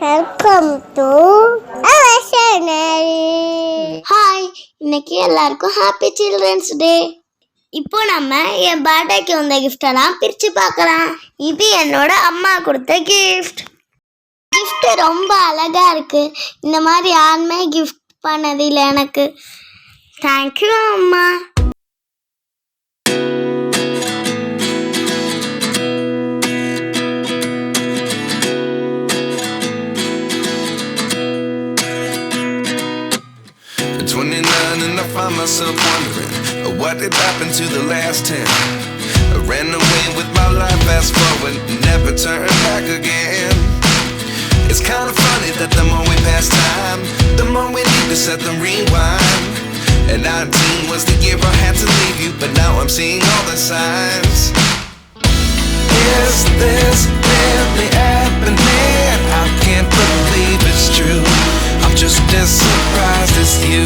Welcome to our channel. Hi, இன்னைக்கு எல்லாருக்கும் happy children's day. இப்போ நம்ம என் பர்த்டேக்கு வந்த கிஃப்ட் எல்லாம் பிரிச்சு பார்க்கலாம். இது என்னோட அம்மா கொடுத்த கிஃப்ட். கிஃப்ட் ரொம்ப அழகா இருக்கு. இந்த மாதிரி யாருமே கிஃப்ட் பண்ணது இல்லை எனக்கு. தேங்க்யூ அம்மா. And I find myself wondering what did happen to the last 10. I ran away with my life, fast forward, never turn back again. It's kind of funny that the more we pass time, the more we need to set them rewind. And 19 was the year I had to leave you, but now I'm seeing all the signs. Is this really happening? I can't believe it's true. I'm just as surprised as you.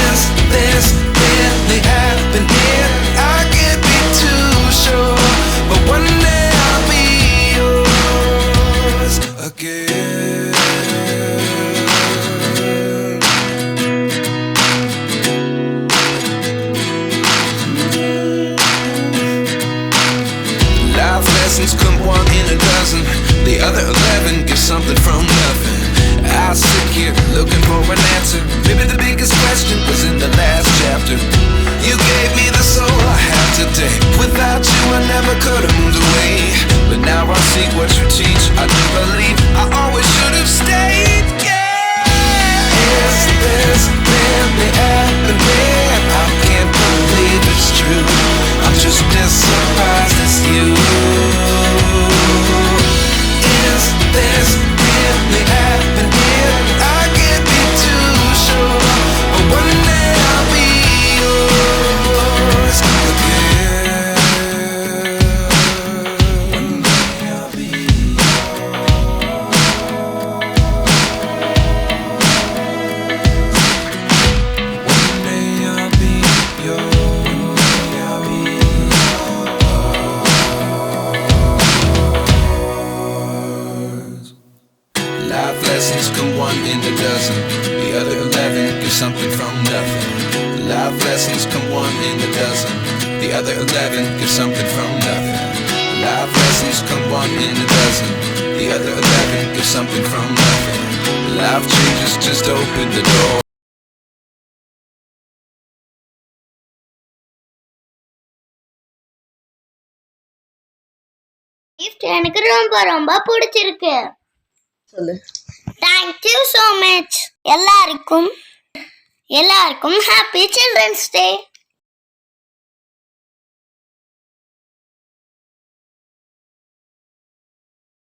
Is this really happening? I can't be too sure, but one day I'll be yours again. Life lessons come one in a dozen. The other 11 give something from nothing. I sit here looking for an answer. Maybe the biggest question was in the last chapter. You gave me the soul I have today. Without you I never could have moved away. But now I see what you teach. I do believe I always should have stayed. Yeah. Is this really happening? I can't believe it's true. I'm just as surprised as you. Is this really happening? I can't be too sure, but one day I'll be yours again. One day I'll be yours. One day I'll be yours. I'll be yours. Life lessons come one in a dozen. The other 11 give something from nothing. Life lessons come one in a dozen. The other 11 give something from nothing. Life lessons come one in a dozen. The other 11 give something from nothing. Life changes just open the door. Gift எனக்கு ரொம்ப ரொம்ப பிடிச்சிருக்கு. சொல்லு. Thank you so much. எல்லாருக்கும் happy children's day.